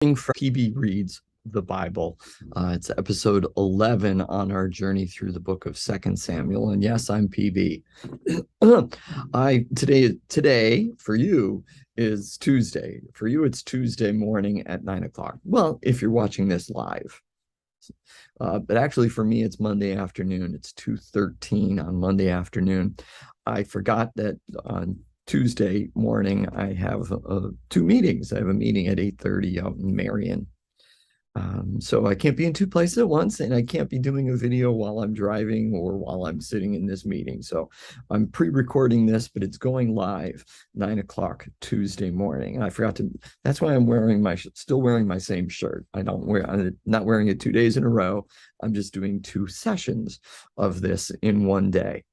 From PB Reads the Bible. It's episode 11 on our journey through the book of Second Samuel. And yes, I'm PB. Today for you is Tuesday. For you, it's Tuesday morning at 9 o'clock. Well, if you're watching this live. But actually for me, it's Monday afternoon. It's 2:13 on Monday afternoon. I forgot that on Tuesday morning, I have two meetings. I have a meeting at 8:30 out in Marion. So I can't be in two places at once, and I can't be doing a video while I'm driving or while I'm sitting in this meeting. So I'm pre-recording this, but it's going live 9 o'clock Tuesday morning. And I forgot to, that's why I'm still wearing my same shirt. I'm not wearing it 2 days in a row. I'm just doing two sessions of this in one day.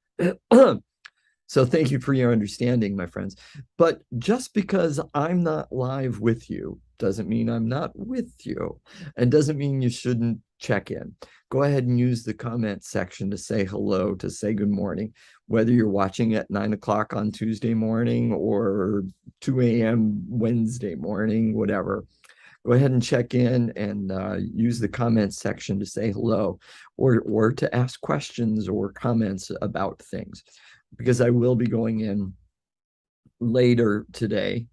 So thank you for your understanding, my friends. But just because I'm not live with you doesn't mean I'm not with you, and doesn't mean you shouldn't check in. Go ahead and use the comment section to say hello, to say good morning, whether you're watching at 9 o'clock on Tuesday morning or 2 a.m. Wednesday morning, whatever. Go ahead and check in and use the comment section to say hello or to ask questions or comments about things, because I will be going in later today,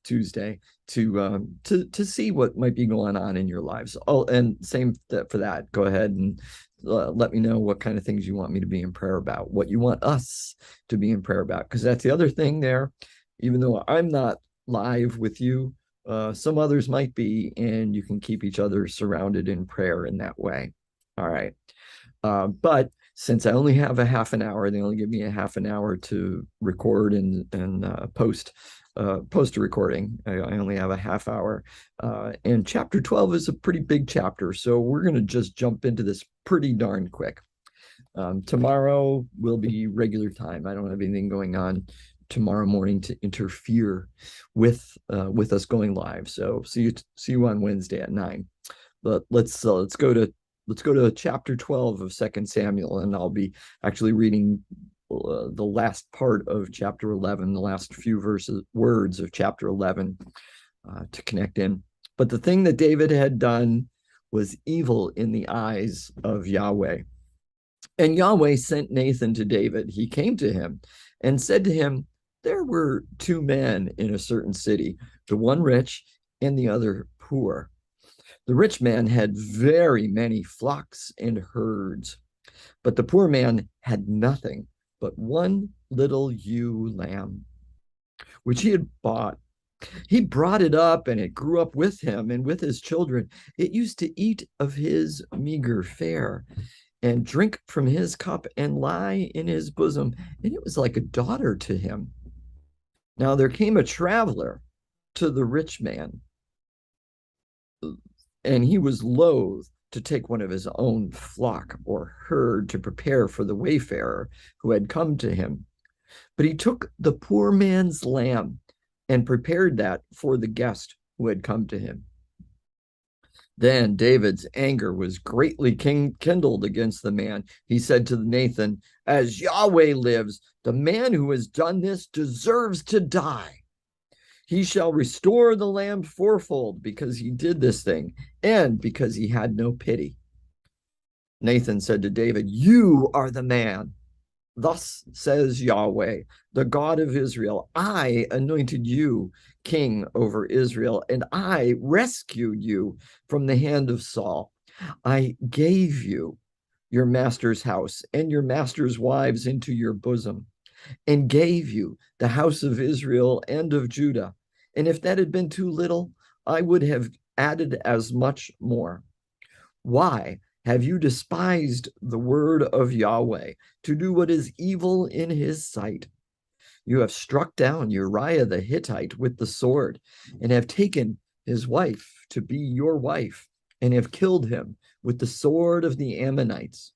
Tuesday, to see what might be going on in your lives. Oh, and same for that. Go ahead and let me know what kind of things you want me to be in prayer about, what you want us to be in prayer about, because that's the other thing there. Even though I'm not live with you, some others might be, and you can keep each other surrounded in prayer in that way. All right. But since I only have a half an hour, they only give me a half an hour to record and post a recording. I only have a half hour. And chapter 12 is a pretty big chapter, so we're going to just jump into this pretty darn quick. Tomorrow will be regular time. I don't have anything going on tomorrow morning to interfere with us going live. So see you on Wednesday at 9. But let's go to chapter 12 of Second Samuel, and I'll be actually reading the last part of chapter 11, the last few words of chapter 11 to connect in. But the thing that David had done was evil in the eyes of Yahweh. And Yahweh sent Nathan to David. He came to him and said to him, "There were two men in a certain city, the one rich and the other poor. The rich man had very many flocks and herds, but the poor man had nothing but one little ewe lamb, which he had bought. He brought it up, and it grew up with him and with his children. It used to eat of his meager fare and drink from his cup and lie in his bosom, and it was like a daughter to him. Now there came a traveler to the rich man, and he was loath to take one of his own flock or herd to prepare for the wayfarer who had come to him. But he took the poor man's lamb and prepared that for the guest who had come to him. Then David's anger was greatly kindled against the man. He said to Nathan, "As Yahweh lives, the man who has done this deserves to die. He shall restore the lamb fourfold because he did this thing and because he had no pity." Nathan said to David, "You are the man. Thus says Yahweh, the God of Israel, I anointed you king over Israel, and I rescued you from the hand of Saul. I gave you your master's house and your master's wives into your bosom, and gave you the house of Israel and of Judah. And if that had been too little, I would have added as much more. Why have you despised the word of Yahweh to do what is evil in his sight? You have struck down Uriah the Hittite with the sword, and have taken his wife to be your wife, and have killed him with the sword of the Ammonites.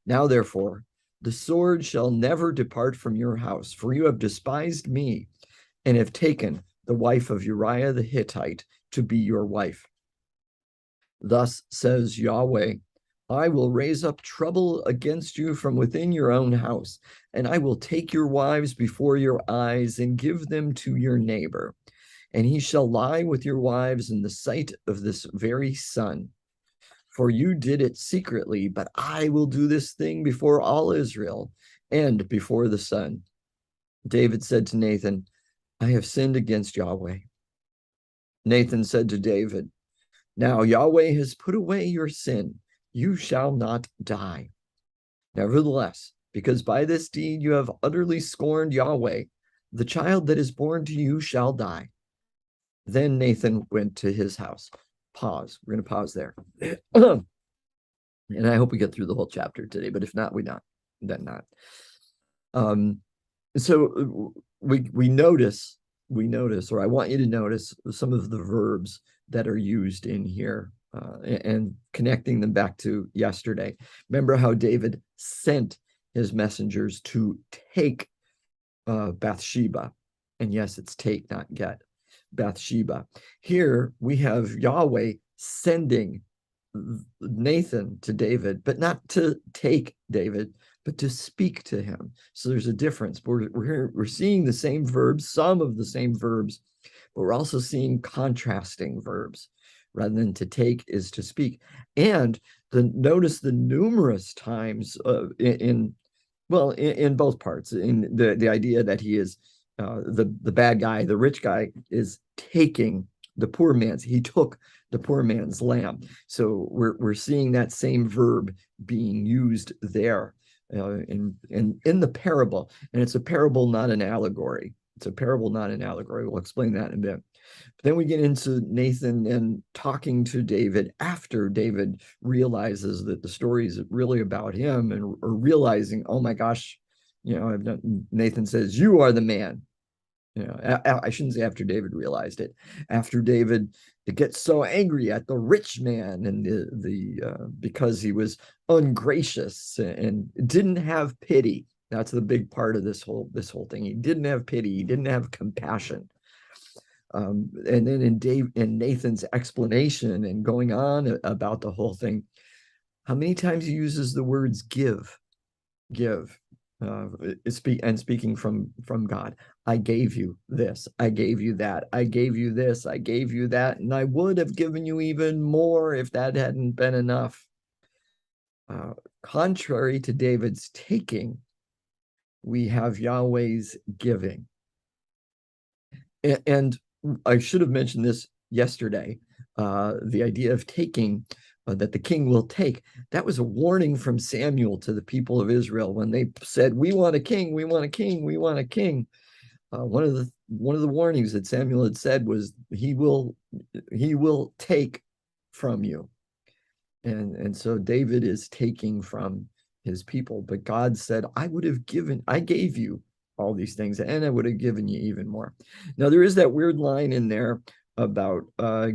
Now, therefore, the sword shall never depart from your house, for you have despised me, and have taken the wife of Uriah the Hittite to be your wife. Thus says Yahweh, I will raise up trouble against you from within your own house, and I will take your wives before your eyes and give them to your neighbor, and he shall lie with your wives in the sight of this very sun. For you did it secretly, but I will do this thing before all Israel and before the sun. David said to Nathan, I have sinned against Yahweh. Nathan said to David, now Yahweh has put away your sin. You shall not die. Nevertheless, because by this deed you have utterly scorned Yahweh, the child that is born to you shall die. Then Nathan went to his house. Pause. We're going to pause there. And I hope we get through the whole chapter today, but if not, we not. Then not. So we notice, or I want you to notice some of the verbs that are used in here, and connecting them back to yesterday. Remember how David sent his messengers to take Bathsheba. And yes, it's take, not get, Bathsheba. Here we have Yahweh sending Nathan to David, but not to take David, but to speak to him. So there's a difference. We're seeing the same verbs, some of the same verbs, but we're also seeing contrasting verbs. Rather than to take is to speak. And notice the numerous times in both parts, in the idea that he is the bad guy, the rich guy is taking the poor man's. He took the poor man's lamb. So we're seeing that same verb being used there in the parable. And it's a parable, not an allegory. It's a parable, not an allegory. We'll explain that in a bit. But then we get into Nathan and talking to David after David realizes that the story is really about him, and or realizing, oh my gosh, Nathan says, you are the man. I shouldn't say after David realized it. After David gets so angry at the rich man and because he was ungracious and didn't have pity. That's the big part of this whole thing. He didn't have pity. He didn't have compassion. And then in Nathan's explanation and going on about the whole thing, how many times he uses the words give, speaking from God. I gave you this, I gave you that, I gave you this, I gave you that, and I would have given you even more if that hadn't been enough. Contrary to David's taking, we have Yahweh's giving. And I should have mentioned this yesterday, the idea of taking, that the king will take. That was a warning from Samuel to the people of Israel when they said, we want a king, we want a king, we want a king. One of the warnings that Samuel had said was, he will take from you. And so David is taking from his people, but God said, I gave you all these things, and I would have given you even more. Now there is that weird line in there about not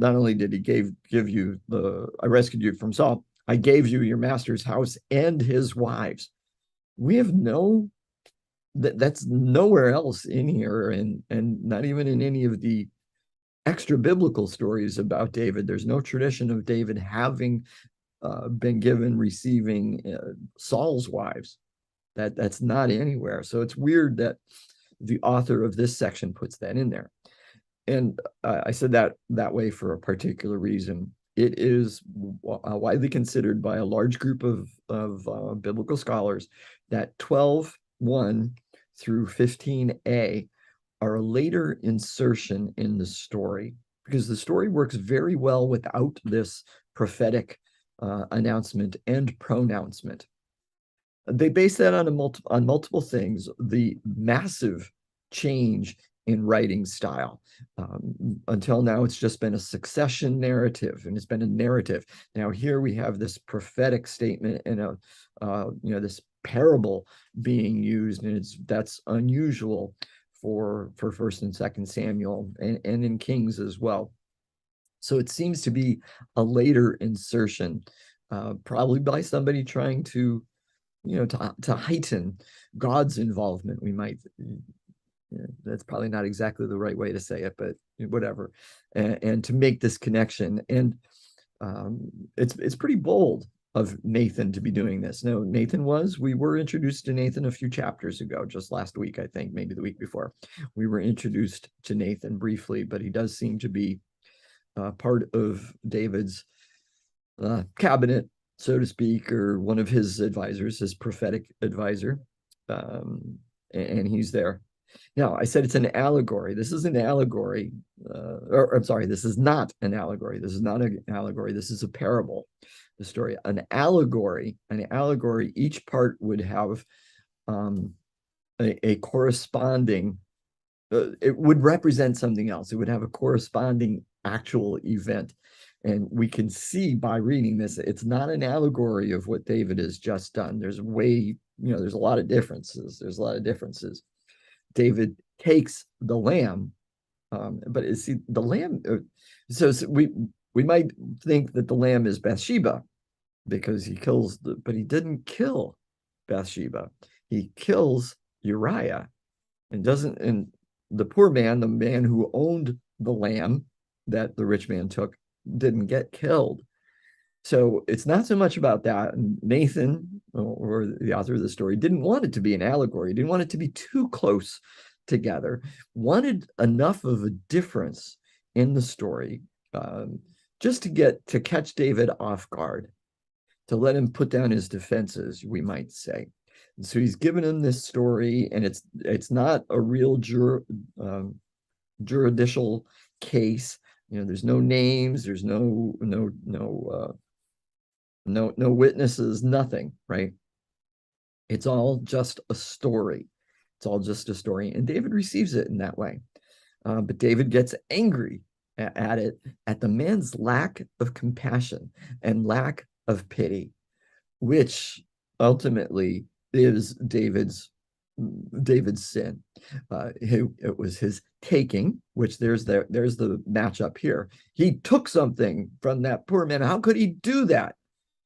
only did he give you I rescued you from Saul, I gave you your master's house and his wives. We have that's nowhere else in here, and not even in any of the extra biblical stories about David. There's no tradition of David having been receiving Saul's wives. That's not anywhere. So it's weird that the author of this section puts that in there. And I said that way for a particular reason. It is widely considered by a large group of biblical scholars that 12:1 through 15a are a later insertion in the story, because the story works very well without this prophetic announcement and pronouncement. They base that on multiple things. The massive change in writing style. Until now, it's just been a succession narrative, and it's been a narrative. Now here we have this prophetic statement and this parable being used, and that's unusual for 1st and 2nd Samuel and in Kings as well. So it seems to be a later insertion, probably by somebody trying to heighten God's involvement. We might, that's probably not exactly the right way to say it, but whatever, and to make this connection. And it's pretty bold of Nathan to be doing this. No, we were introduced to Nathan a few chapters ago, just last week, I think, maybe the week before. We were introduced to Nathan briefly, but he does seem to be part of David's cabinet, so to speak, or one of his advisors, his prophetic advisor. And he's there. Now, I said it's an allegory. This is an allegory, or I'm sorry, this is not an allegory. This is not an allegory. This is a parable, the story. An allegory, each part would have a corresponding, it would represent something else. It would have a corresponding actual event. And we can see by reading this, it's not an allegory of what David has just done. There's there's a lot of differences. David takes the lamb, but the lamb, so we might think that the lamb is Bathsheba because he kills, but he didn't kill Bathsheba. He kills Uriah and the poor man, the man who owned the lamb that the rich man took, didn't get killed. So it's not so much about that. And Nathan, or the author of the story, didn't want it to be an allegory, didn't want it to be too close together, wanted enough of a difference in the story just to catch David off guard, to let him put down his defenses, we might say. And so he's given him this story, and it's not a real juridical case. There's no names, there's no witnesses, nothing, right? It's all just a story. And David receives it in that way. But David gets angry at the man's lack of compassion and lack of pity, which ultimately is David's sin. It was his taking, which there's the matchup here. He took something from that poor man. How could he do that?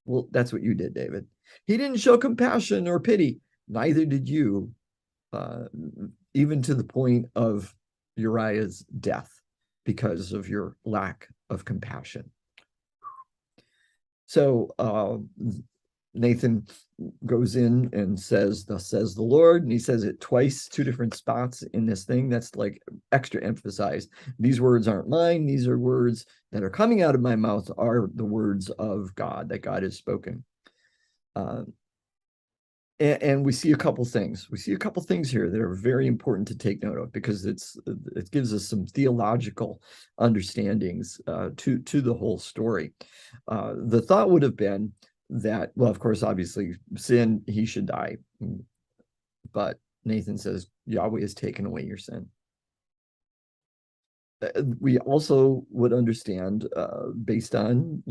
Well, that's what you did, David. He didn't show compassion or pity. Neither did you, even to the point of Uriah's death, because of your lack of compassion. So Nathan goes in and says, "Thus says the Lord," and he says it twice, two different spots in this thing. That's like extra emphasized. These words aren't mine. These are words that are coming out of my mouth, are the words of God, that God has spoken. And we see a couple things. We see a couple things here that are very important to take note of, because it gives us some theological understandings to the whole story. The thought would have been that, well, of course, obviously, sin, he should die. But Nathan says, Yahweh has taken away your sin. We also would understand, based on,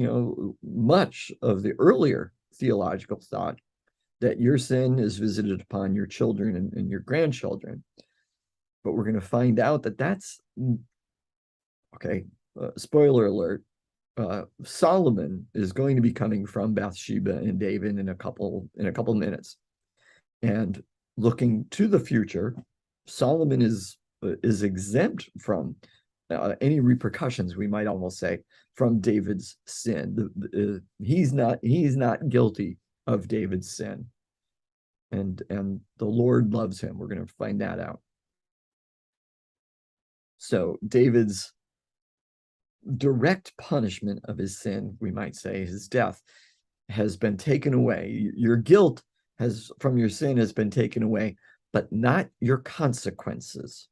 much of the earlier theological thought, that your sin is visited upon your children and your grandchildren. But we're going to find out that that's, okay, spoiler alert, Solomon is going to be coming from Bathsheba and David in a couple minutes. And looking to the future, Solomon is exempt from any repercussions, we might almost say, from David's sin. He's not guilty of David's sin, and the Lord loves him. We're going to find that out. So David's direct punishment of his sin, we might say, his death, has been taken away. Your guilt from your sin has been taken away, but not your consequences.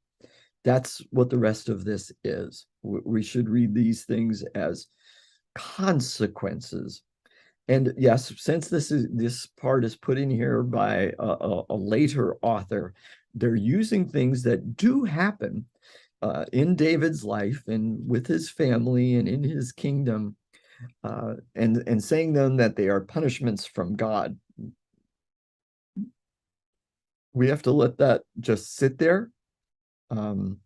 That's what the rest of this is. We should read these things as consequences. And yes, since this part is put in here by a later author, they're using things that do happen in David's life and with his family and in his kingdom, and saying them that they are punishments from God. We have to let that just sit there, and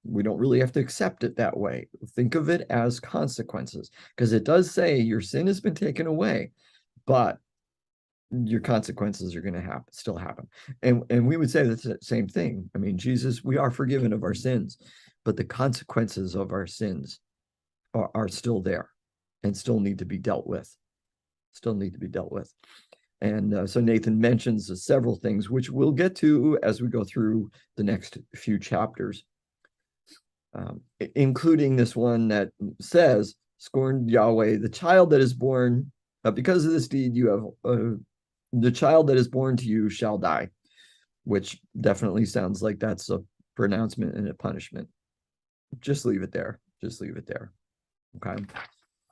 we don't really have to accept it that way. Think of it as consequences, because it does say your sin has been taken away, but your consequences are going to still happen. And we would say that's the same thing. I mean, Jesus, we are forgiven of our sins, but the consequences of our sins are still there and still need to be dealt with. still need to be dealt with. And so Nathan mentions several things, which we'll get to as we go through the next few chapters, including this one that says, "Scorned Yahweh, the child that is born, because of this deed, you have the child that is born to you shall die," which definitely sounds like that's a pronouncement and a punishment. Just leave it there. Just leave it there. Okay.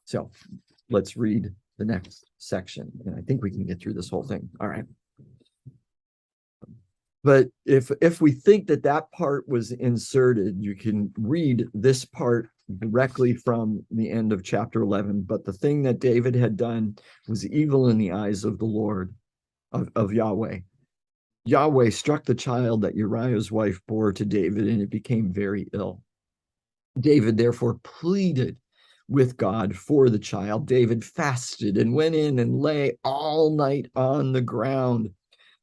So let's read the next section, and I think we can get through this whole thing. All right. But if we think that that part was inserted, you can read this part directly from the end of chapter 11. But the thing that David had done was evil in the eyes of the Lord, of Yahweh. Yahweh struck the child that Uriah's wife bore to David, and it became very ill. David therefore pleaded with God for the child. David fasted and went in and lay all night on the ground.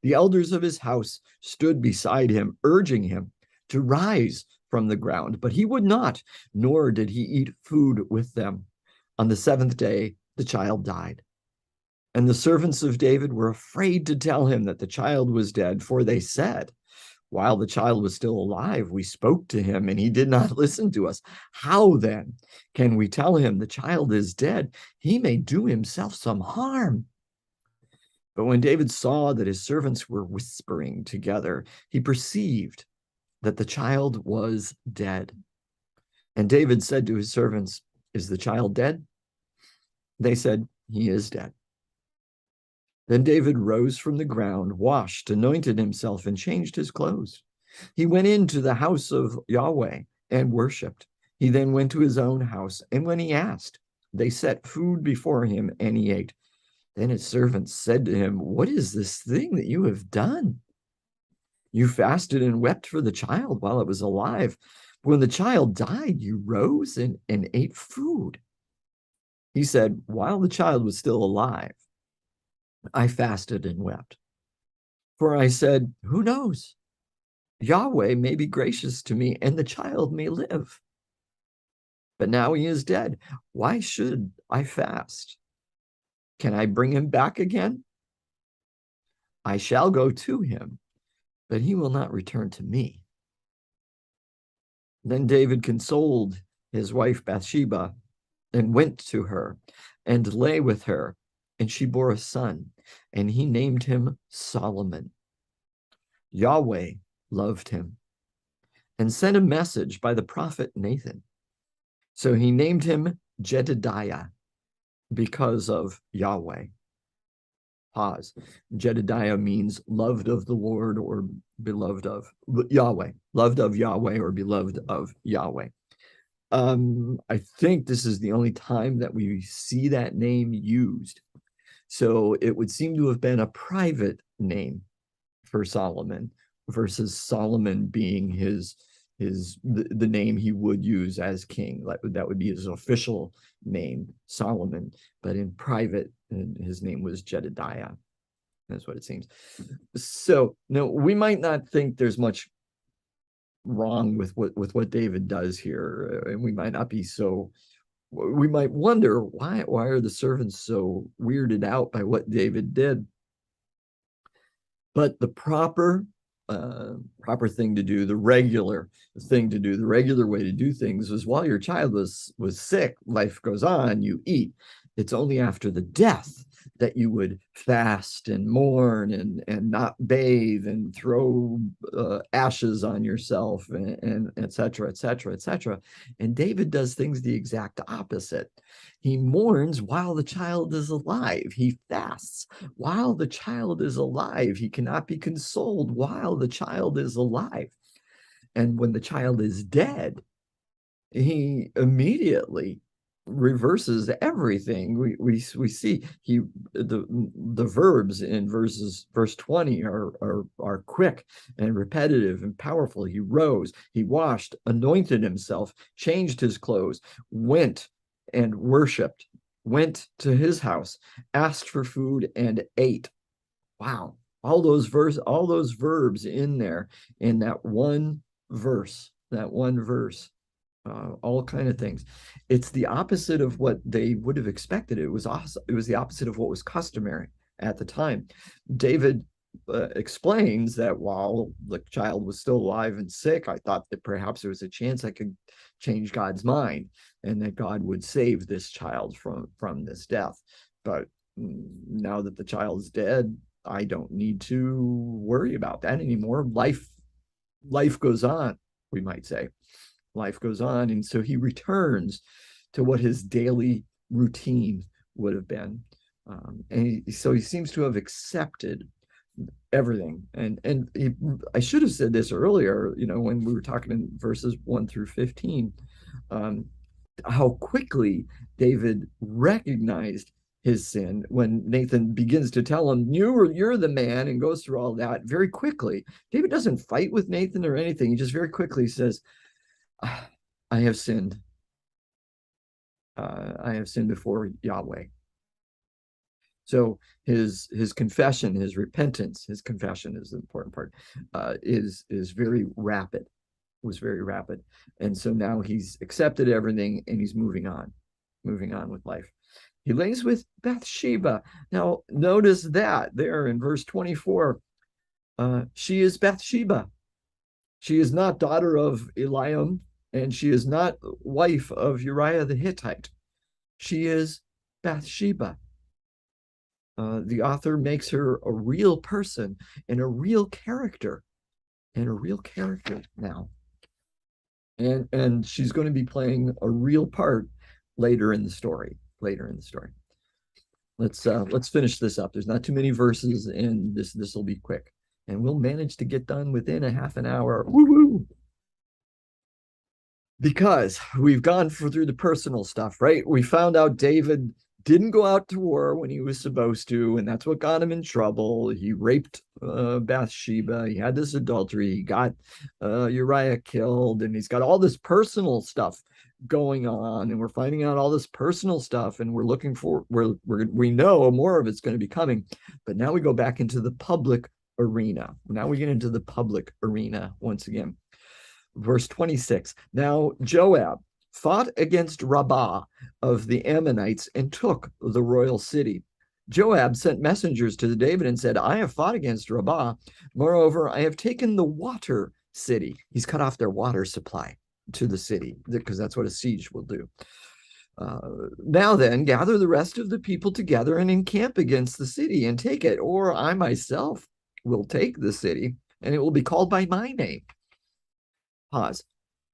The elders of his house stood beside him, urging him to rise from the ground, but he would not, nor did he eat food with them. On the seventh day, the child died. And the servants of David were afraid to tell him that the child was dead, for they said, "While the child was still alive, we spoke to him, and he did not listen to us. How then can we tell him the child is dead? He may do himself some harm." But when David saw that his servants were whispering together, he perceived that the child was dead. And David said to his servants, "Is the child dead?" They said, "He is dead." Then David rose from the ground, washed, anointed himself, and changed his clothes. He went into the house of Yahweh and worshipped. He then went to his own house, and when he asked, they set food before him, and he ate. Then his servants said to him, "What is this thing that you have done? You fasted and wept for the child while it was alive. When the child died, you rose and ate food." He said, "While the child was still alive, I fasted and wept. For I said, who knows? Yahweh may be gracious to me, and the child may live. But now he is dead. Why should I fast? Can I bring him back again? I shall go to him, but he will not return to me." Then David consoled his wife Bathsheba and went to her and lay with her, and she bore a son, and he named him Solomon. Yahweh loved him and sent a message by the prophet Nathan. So he named him Jedediah because of Yahweh. Pause. Jedediah means loved of the Lord or beloved of Yahweh, loved of Yahweh or beloved of Yahweh. I think this is the only time that we see that name used. So it would seem to have been a private name for Solomon versus Solomon being the name he would use as king. That would be his official name, Solomon, but in private, his name was Jedediah. That's what it seems. So no, we might not think there's much wrong with what David does here, and we might not be so. We might wonder why are the servants so weirded out by what David did? But the proper thing to do, the regular thing to do, the regular way to do things was while your child was sick, life goes on, you eat. It's only after the death that you would fast and mourn and not bathe and throw ashes on yourself and et cetera, et cetera, et cetera. And David does things the exact opposite. He mourns while the child is alive. He fasts while the child is alive. He cannot be consoled while the child is alive. And when the child is dead, he immediately reverses everything. We see the verbs in verse 20 are quick and repetitive and powerful. He rose, he washed, anointed himself, changed his clothes, went and worshiped, went to his house, asked for food and ate. Wow, all those verbs in there in that one verse. all kind of things. It's the opposite of what they would have expected. It was the opposite of what was customary at the time. David explains that while the child was still alive and sick, I thought that perhaps there was a chance I could change God's mind and that God would save this child from this death. But now that the child's dead, I don't need to worry about that anymore. Life goes on, we might say. Life goes on. And so he returns to what his daily routine would have been. So he seems to have accepted everything. I should have said this earlier, when we were talking in verses 1 through 15, how quickly David recognized his sin when Nathan begins to tell him, you're the man, and goes through all that very quickly. David doesn't fight with Nathan or anything. He just very quickly says, I have sinned. I have sinned before Yahweh. So his confession, his repentance, his confession is the important part, is very rapid, was very rapid. And so now he's accepted everything and he's moving on with life. He lays with Bathsheba. Now, notice that there in verse 24, she is Bathsheba. She is not daughter of Eliam, and she is not wife of Uriah the Hittite. She is Bathsheba. The author makes her a real person and a real character, now. And she's going to be playing a real part later in the story. Let's finish this up. There's not too many verses, and this will be quick, and we'll manage to get done within a half an hour. Woo-hoo! Because we've gone through the personal stuff, right? We found out David didn't go out to war when he was supposed to, and that's what got him in trouble. He raped Bathsheba. He had this adultery. He got Uriah killed, and he's got all this personal stuff going on, and we're finding out all this personal stuff, and we know more of it's going to be coming. But now we go back into the public arena. Now we get into the public arena once again. Verse 26. Now Joab fought against Rabbah of the Ammonites and took the royal city. Joab sent messengers to David and said, I have fought against Rabbah. Moreover, I have taken the water city. He's cut off their water supply to the city, because that's what a siege will do. Now then, gather the rest of the people together and encamp against the city and take it, or I myself will take the city, and it will be called by my name. Pause.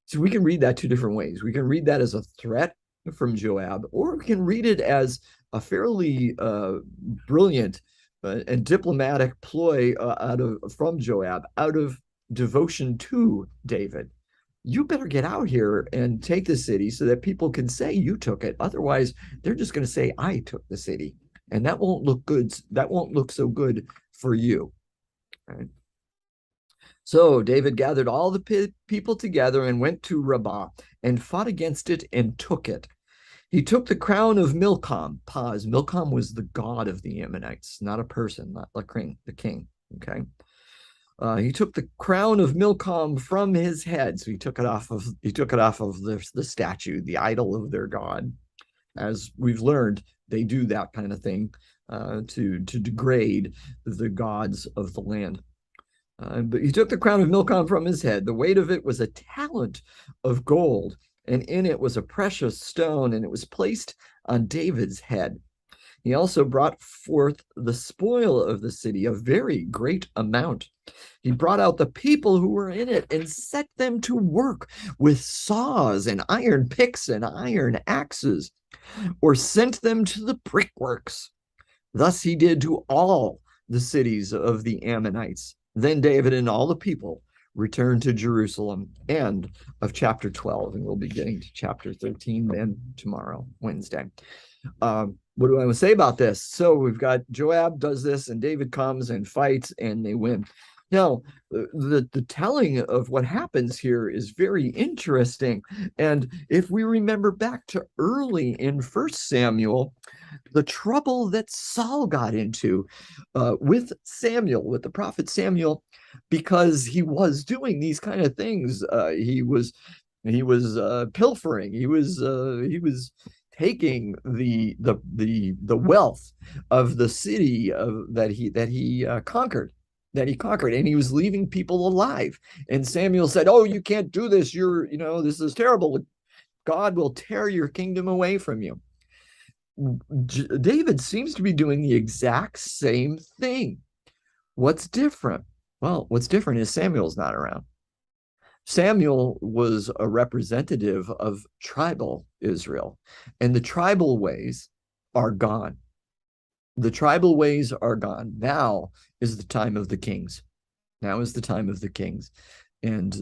So we can read that two different ways. We can read that as a threat from Joab, or we can read it as a fairly brilliant and diplomatic ploy from Joab out of devotion to David. You better get out here and take the city so that people can say you took it. Otherwise, they're just going to say I took the city, and that won't look good. That won't look so good for you. Right? So David gathered all the people together and went to Rabbah and fought against it and took it. He took the crown of Milcom. Pause. Milcom was the god of the Ammonites, not a person, not the king. Okay. He took the crown of Milcom from his head. So he took it off of the statue, the idol of their god. As we've learned, they do that kind of thing to degrade the gods of the land. But he took the crown of Milcom from his head. The weight of it was a talent of gold, and in it was a precious stone, and it was placed on David's head. He also brought forth the spoil of the city, a very great amount. He brought out the people who were in it and set them to work with saws and iron picks and iron axes, or sent them to the brickworks. Thus he did to all the cities of the Ammonites. Then David and all the people returned to Jerusalem. End of chapter 12. And we'll be getting to chapter 13 then tomorrow, Wednesday. What do I want to say about this? So we've got Joab does this, and David comes and fights, and they win. Now, the telling of what happens here is very interesting. And if we remember back to early in 1 Samuel, the trouble that Saul got into with the prophet Samuel, because he was doing these kind of things. He was He was pilfering. He was taking the wealth of the city that he conquered, and he was leaving people alive. And Samuel said, "Oh, you can't do this. This is terrible. God will tear your kingdom away from you." David seems to be doing the exact same thing. What's different? Well, what's different is Samuel's not around. Samuel was a representative of tribal Israel, and the tribal ways are gone. The tribal ways are gone. Now is the time of the kings. Now is the time of the kings. And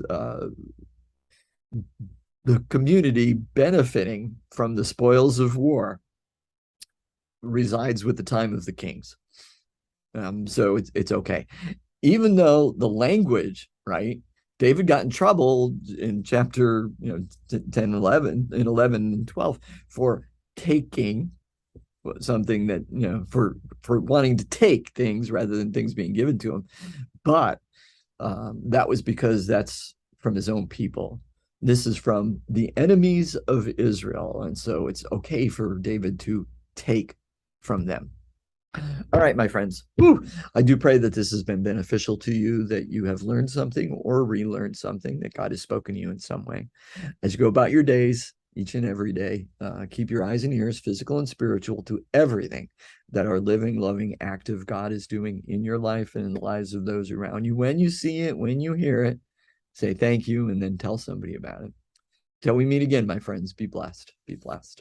the community benefiting from the spoils of war resides with the time of the kings. So it's okay. Even though the language, right? David got in trouble in chapter 10, 11, and 11 and 12 for taking something that, for wanting to take things rather than things being given to him. But that was because that's from his own people. This is from the enemies of Israel. And so it's okay for David to take from them. All right, my friends. Whew. I do pray that this has been beneficial to you, that you have learned something or relearned something, that God has spoken to you in some way. As you go about your days, each and every day, keep your eyes and ears, physical and spiritual, to everything that our living, loving, active God is doing in your life and in the lives of those around you. When you see it, when you hear it, say thank you and then tell somebody about it. Till we meet again, my friends, be blessed. Be blessed.